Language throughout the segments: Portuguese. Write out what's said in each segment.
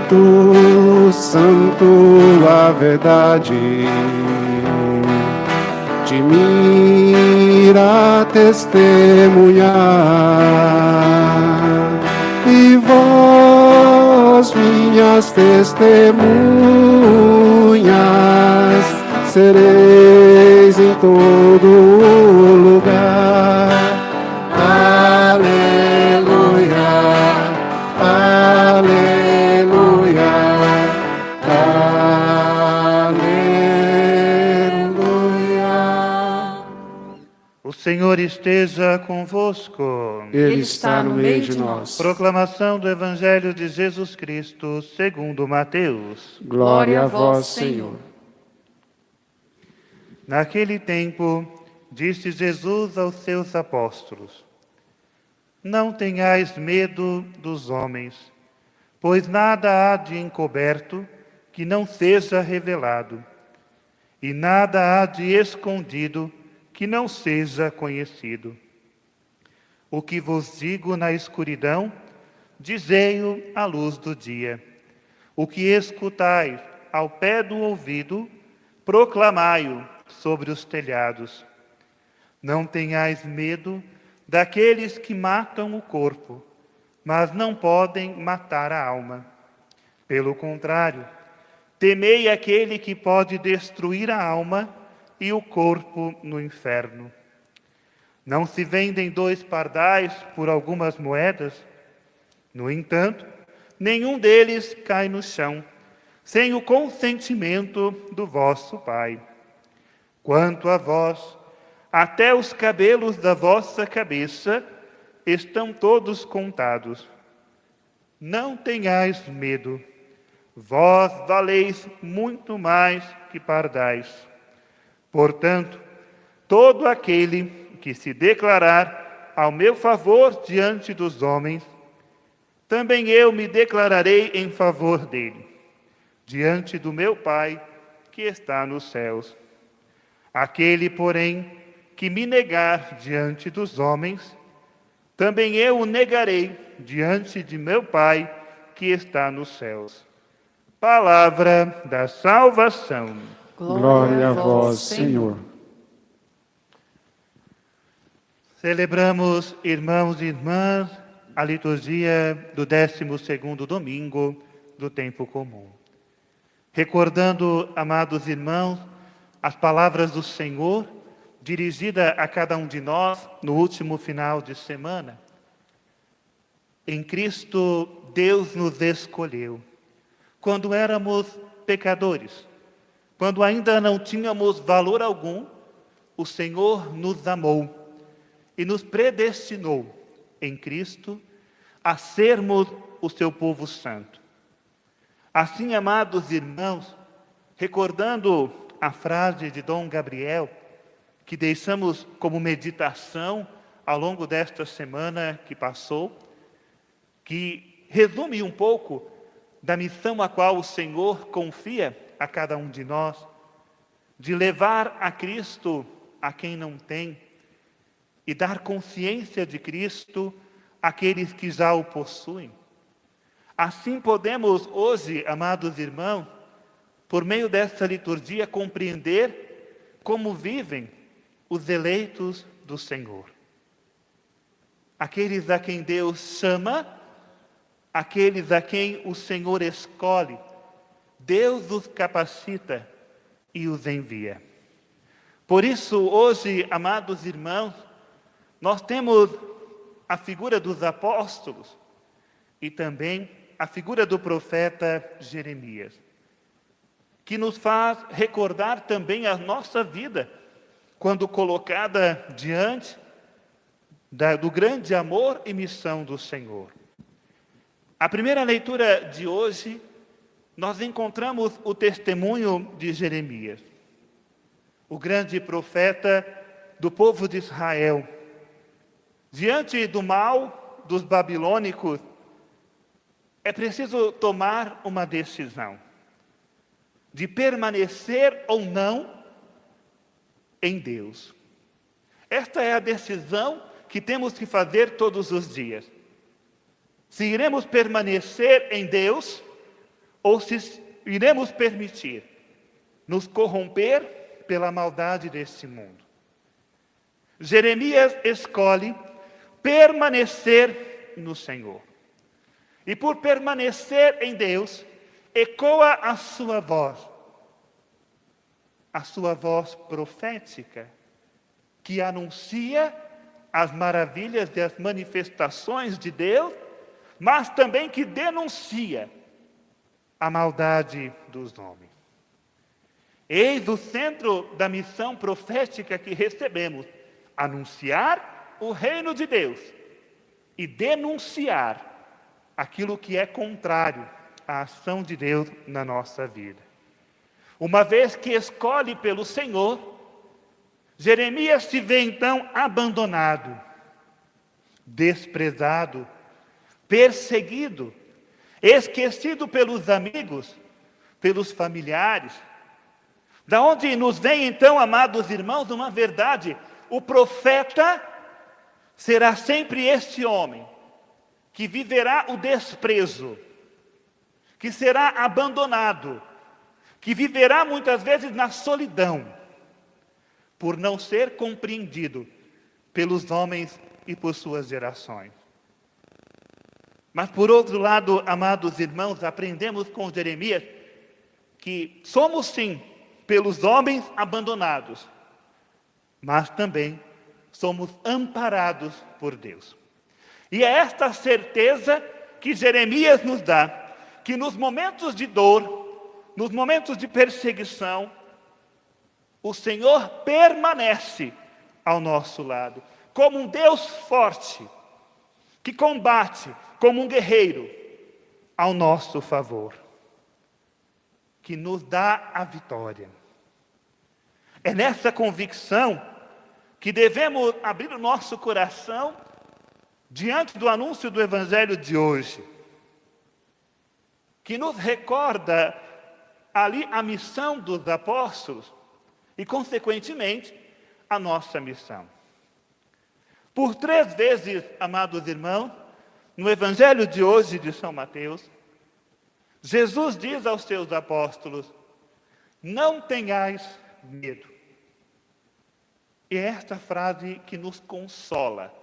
Espírito Santo, a verdade de mim irá testemunhar, e vós, minhas testemunhas, sereis em todo lugar. Aleluia, aleluia, aleluia. O Senhor esteja convosco. Ele está no meio de nós. Proclamação do Evangelho de Jesus Cristo, segundo Mateus. Glória a vós, Senhor. Naquele tempo, disse Jesus aos seus apóstolos: Não tenhais medo dos homens, pois nada há de encoberto que não seja revelado, e nada há de escondido que não seja conhecido. O que vos digo na escuridão, dizei-o à luz do dia. O que escutais ao pé do ouvido, proclamai-o sobre os telhados. Não tenhais medo daqueles que matam o corpo, mas não podem matar a alma. Pelo contrário, temei aquele que pode destruir a alma e o corpo no inferno. Não se vendem 2 pardais por algumas moedas? No entanto, nenhum deles cai no chão, sem o consentimento do vosso Pai. Quanto a vós, até os cabelos da vossa cabeça estão todos contados. Não tenhais medo, vós valeis muito mais que pardais. Portanto, todo aquele que se declarar ao meu favor diante dos homens, também eu me declararei em favor dele, diante do meu Pai que está nos céus. Aquele, porém, que me negar diante dos homens, também eu o negarei diante de meu Pai que está nos céus. Palavra da salvação. Glória a vós, Senhor. Celebramos, irmãos e irmãs, a liturgia do 12º domingo do tempo comum. Recordando, amados irmãos, as palavras do Senhor, dirigida a cada um de nós no último final de semana. Em Cristo, Deus nos escolheu. Quando éramos pecadores, quando ainda não tínhamos valor algum, o Senhor nos amou e nos predestinou em Cristo a sermos o seu povo santo. Assim, amados irmãos, recordando a frase de Dom Gabriel, que deixamos como meditação ao longo desta semana que passou, que resume um pouco da missão a qual o Senhor confia a cada um de nós, de levar a Cristo a quem não tem e dar consciência de Cristo àqueles que já o possuem. Assim podemos hoje, amados irmãos, por meio desta liturgia, compreender como vivem os eleitos do Senhor. Aqueles a quem Deus chama, aqueles a quem o Senhor escolhe, Deus os capacita e os envia. Por isso, hoje, amados irmãos, nós temos a figura dos apóstolos e também a figura do profeta Jeremias, que nos faz recordar também a nossa vida, quando colocada diante do grande amor e missão do Senhor. A primeira leitura de hoje, nós encontramos o testemunho de Jeremias, o grande profeta do povo de Israel. Diante do mal dos babilônicos, é preciso tomar uma decisão de permanecer ou não em Deus. Esta é a decisão que temos que fazer todos os dias. Se iremos permanecer em Deus ou se iremos permitir nos corromper pela maldade deste mundo. Jeremias escolhe permanecer no Senhor. E por permanecer em Deus, ecoa a sua voz profética, que anuncia as maravilhas e as manifestações de Deus, mas também que denuncia a maldade dos homens. Eis o centro da missão profética que recebemos: anunciar o reino de Deus e denunciar aquilo que é contrário à ação de Deus na nossa vida. Uma vez que escolhe pelo Senhor, Jeremias se vê então abandonado, desprezado, perseguido, esquecido pelos amigos, pelos familiares. Da onde nos vem então, amados irmãos, uma verdade: o profeta será sempre este homem que viverá o desprezo, que será abandonado, que viverá muitas vezes na solidão, por não ser compreendido pelos homens e por suas gerações. Mas por outro lado, amados irmãos, aprendemos com Jeremias que somos sim pelos homens abandonados, mas também somos amparados por Deus. E é esta certeza que Jeremias nos dá, que nos momentos de dor, nos momentos de perseguição, o Senhor permanece ao nosso lado, como um Deus forte, que combate como um guerreiro ao nosso favor, que nos dá a vitória. É nessa convicção que devemos abrir o nosso coração diante do anúncio do Evangelho de hoje, que nos recorda ali a missão dos apóstolos e, consequentemente, a nossa missão. Por 3 vezes, amados irmãos, no Evangelho de hoje de São Mateus, Jesus diz aos seus apóstolos: não tenhais medo. E é esta frase que nos consola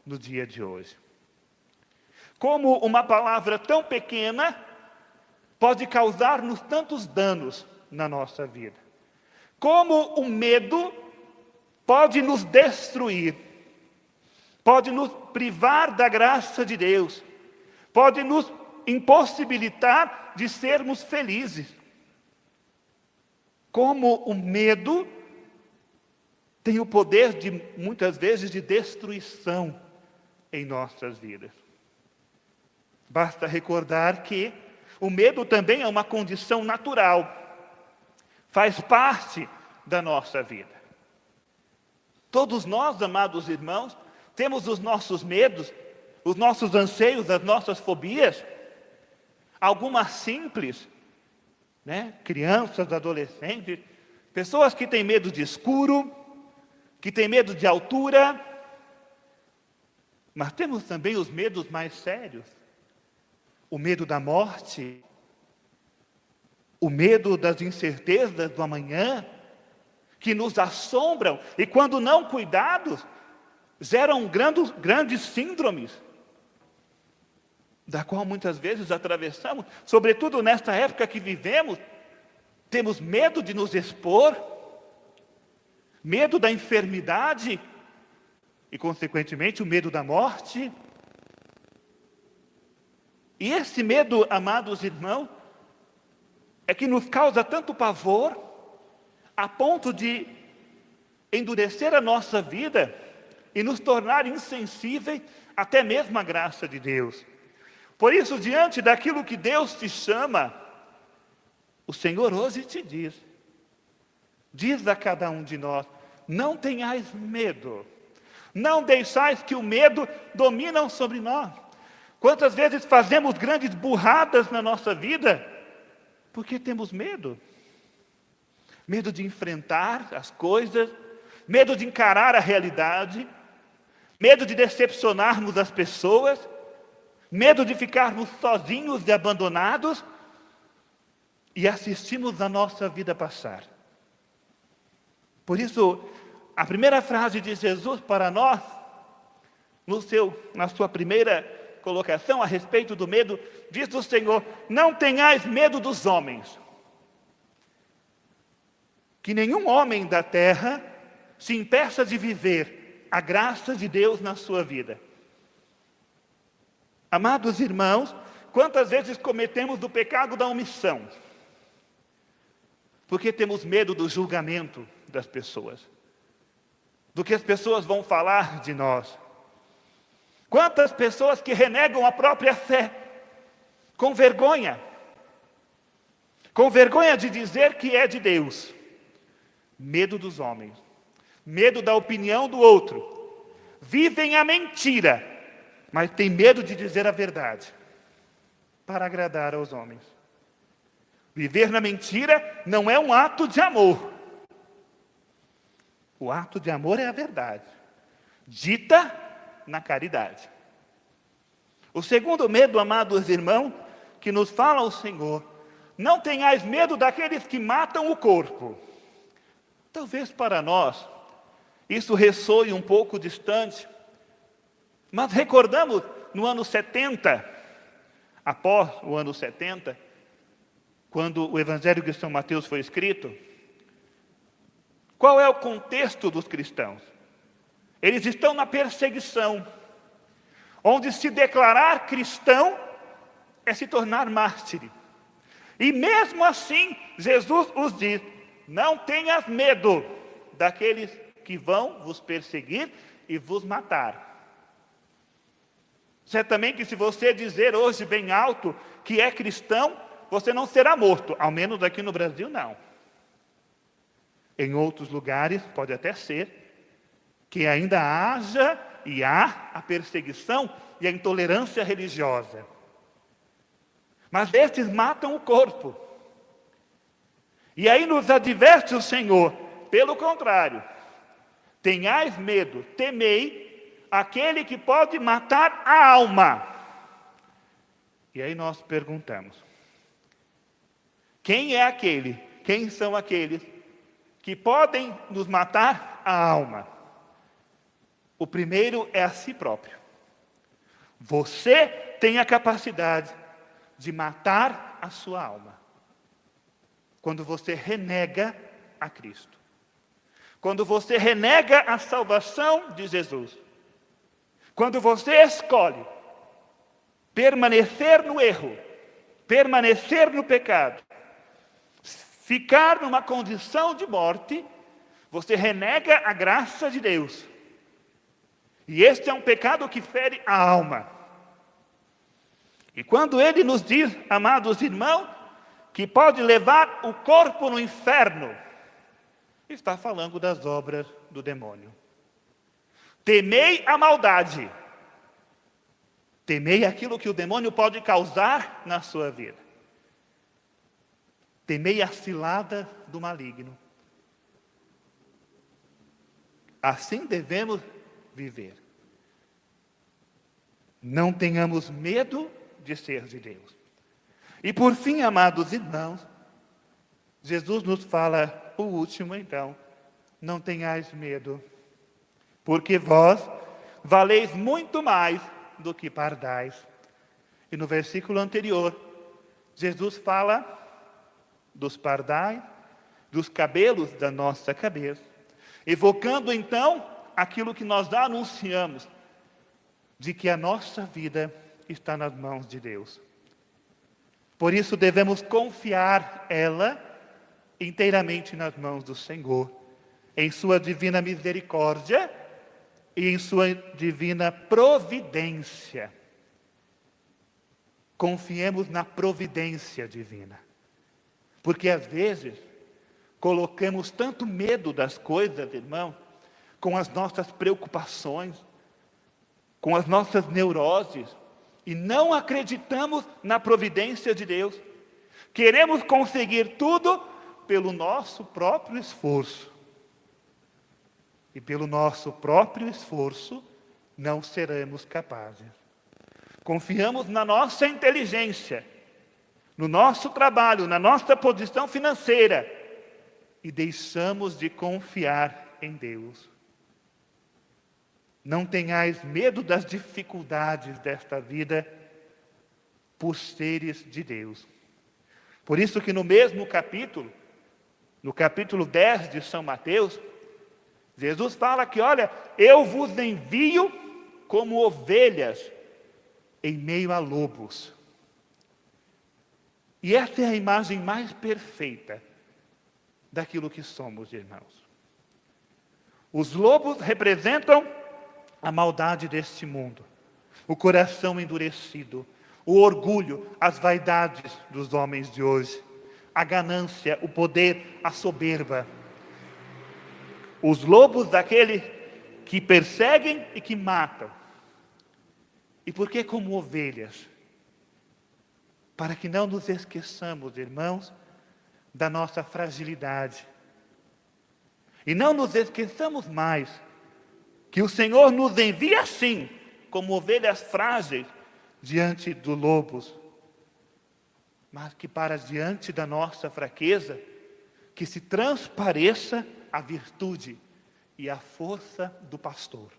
no dia de hoje. Como uma palavra tão pequena pode causar-nos tantos danos na nossa vida. Como o medo pode nos destruir, pode nos privar da graça de Deus, pode nos impossibilitar de sermos felizes. Como o medo tem o poder de, muitas vezes, de destruição em nossas vidas. Basta recordar que o medo também é uma condição natural, faz parte da nossa vida. Todos nós, amados irmãos, temos os nossos medos, os nossos anseios, as nossas fobias, algumas simples, crianças, adolescentes, pessoas que têm medo de escuro, que têm medo de altura, mas temos também os medos mais sérios, o medo da morte, o medo das incertezas do amanhã, que nos assombram e, quando não cuidados, geram grandes síndromes, da qual muitas vezes atravessamos, sobretudo nesta época que vivemos. Temos medo de nos expor, medo da enfermidade e, consequentemente, o medo da morte. E esse medo, amados irmãos, é que nos causa tanto pavor, a ponto de endurecer a nossa vida e nos tornar insensíveis até mesmo à graça de Deus. Por isso, diante daquilo que Deus te chama, o Senhor hoje te diz a cada um de nós: não tenhais medo, não deixais que o medo domine sobre nós. Quantas vezes fazemos grandes burradas na nossa vida, porque temos medo? Medo de enfrentar as coisas, medo de encarar a realidade, medo de decepcionarmos as pessoas, medo de ficarmos sozinhos e abandonados. e assistimos a nossa vida passar. Por isso, a primeira frase de Jesus para nós, na sua primeira colocação a respeito do medo, diz o Senhor: não tenhais medo dos homens. Que nenhum homem da terra se impeça de viver a graça de Deus na sua vida. Amados irmãos, quantas vezes cometemos o pecado da omissão? Porque temos medo do julgamento das pessoas, do que as pessoas vão falar de nós. Quantas pessoas que renegam a própria fé, com vergonha de dizer que é de Deus. Medo dos homens, medo da opinião do outro. Vivem a mentira, mas têm medo de dizer a verdade, para agradar aos homens. Viver na mentira não é um ato de amor. O ato de amor é a verdade, dita na caridade. O segundo medo, amados irmãos, que nos fala o Senhor: não tenhais medo daqueles que matam o corpo. Talvez para nós isso ressoe um pouco distante, mas recordamos no ano 70, após o ano 70, quando o Evangelho de São Mateus foi escrito, qual é o contexto dos cristãos? Eles estão na perseguição, onde se declarar cristão é se tornar mártir. E mesmo assim, Jesus os diz: não tenhas medo daqueles que vão vos perseguir e vos matar. Certamente, se você dizer hoje bem alto que é cristão, você não será morto, ao menos aqui no Brasil não. Em outros lugares pode até ser que ainda haja e há a perseguição e a intolerância religiosa. Mas estes matam o corpo. E aí nos adverte o Senhor: pelo contrário, tenhais medo, temei aquele que pode matar a alma. E aí nós perguntamos: quem é aquele? Quem são aqueles que podem nos matar a alma? O primeiro é a si próprio. Você tem a capacidade de matar a sua alma quando você renega a Cristo, quando você renega a salvação de Jesus, quando você escolhe permanecer no erro, permanecer no pecado, ficar numa condição de morte, você renega a graça de Deus. E este é um pecado que fere a alma. E quando ele nos diz, amados irmãos, que pode levar o corpo no inferno, está falando das obras do demônio. Temei a maldade. Temei aquilo que o demônio pode causar na sua vida. Temei a cilada do maligno. Assim devemos viver. Não tenhamos medo de ser de Deus. E por fim, amados irmãos, Jesus nos fala o último então: não tenhais medo, porque vós valeis muito mais do que pardais. E no versículo anterior, Jesus fala dos pardais, dos cabelos da nossa cabeça, evocando então aquilo que nós anunciamos, de que a nossa vida está nas mãos de Deus. Por isso devemos confiar ela inteiramente nas mãos do Senhor, em sua divina misericórdia e em sua divina providência. Confiemos na providência divina, porque às vezes colocamos tanto medo das coisas, irmão, com as nossas preocupações, com as nossas neuroses, e não acreditamos na providência de Deus. Queremos conseguir tudo pelo nosso próprio esforço. E pelo nosso próprio esforço não seremos capazes. Confiamos na nossa inteligência, no nosso trabalho, na nossa posição financeira, e deixamos de confiar em Deus. Não tenhais medo das dificuldades desta vida, por seres de Deus. Por isso que no mesmo capítulo, no capítulo 10 de São Mateus, Jesus fala que, olha, eu vos envio como ovelhas em meio a lobos. E essa é a imagem mais perfeita daquilo que somos, irmãos. Os lobos representam a maldade deste mundo, o coração endurecido, o orgulho, as vaidades dos homens de hoje, a ganância, o poder, a soberba. Os lobos daquele que perseguem e que matam. E por que como ovelhas? Para que não nos esqueçamos, irmãos, da nossa fragilidade. E não nos esqueçamos mais que o Senhor nos envia assim, como ovelhas frágeis, diante dos lobos, mas que para diante da nossa fraqueza, que se transpareça a virtude e a força do pastor,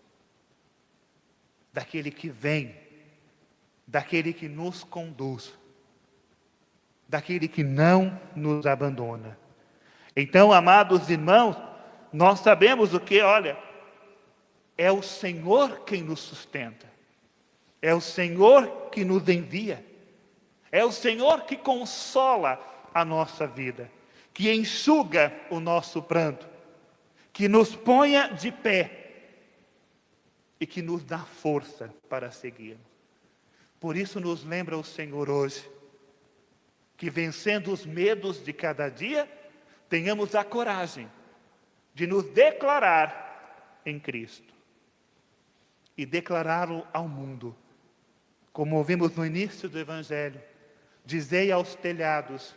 daquele que vem, daquele que nos conduz, daquele que não nos abandona. Então, amados irmãos, nós sabemos o que, olha, é o Senhor quem nos sustenta, é o Senhor que nos envia, é o Senhor que consola a nossa vida, que enxuga o nosso pranto, que nos ponha de pé e que nos dá força para seguirmos. Por isso nos lembra o Senhor hoje, que vencendo os medos de cada dia, tenhamos a coragem de nos declarar em Cristo e declará-lo ao mundo. Como ouvimos no início do Evangelho, dizei aos telhados,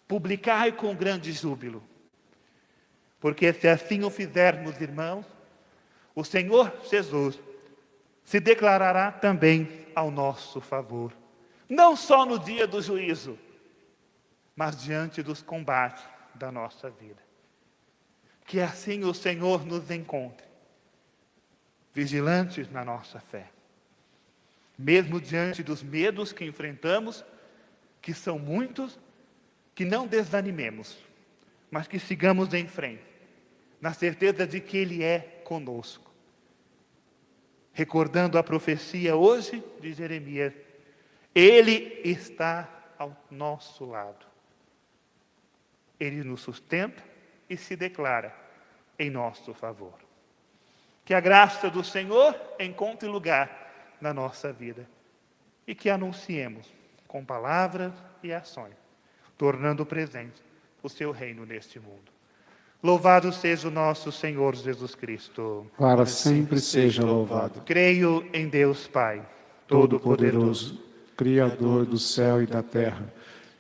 publicai com grande júbilo. Porque se assim o fizermos, irmãos, o Senhor Jesus se declarará também ao nosso favor. Não só no dia do juízo, mas diante dos combates da nossa vida. Que assim o Senhor nos encontre, vigilantes na nossa fé. Mesmo diante dos medos que enfrentamos, que são muitos, que não desanimemos, mas que sigamos em frente, na certeza de que Ele é conosco. Recordando a profecia hoje de Jeremias, Ele está ao nosso lado. Ele nos sustenta e se declara em nosso favor. Que a graça do Senhor encontre lugar na nossa vida e que anunciemos com palavras e ações, tornando presente o seu reino neste mundo. Louvado seja o nosso Senhor Jesus Cristo. Para sempre seja louvado. Creio em Deus Pai, Todo-Poderoso, Criador do céu e da terra,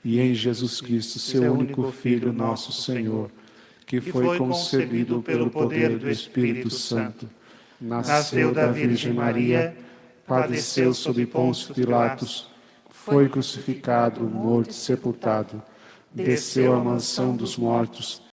e em Jesus Cristo, seu único Filho, nosso Senhor, que foi concebido pelo poder do Espírito Santo, nasceu da Virgem Maria, padeceu sob Pôncio Pilatos, foi crucificado, morto e sepultado, desceu à mansão dos mortos,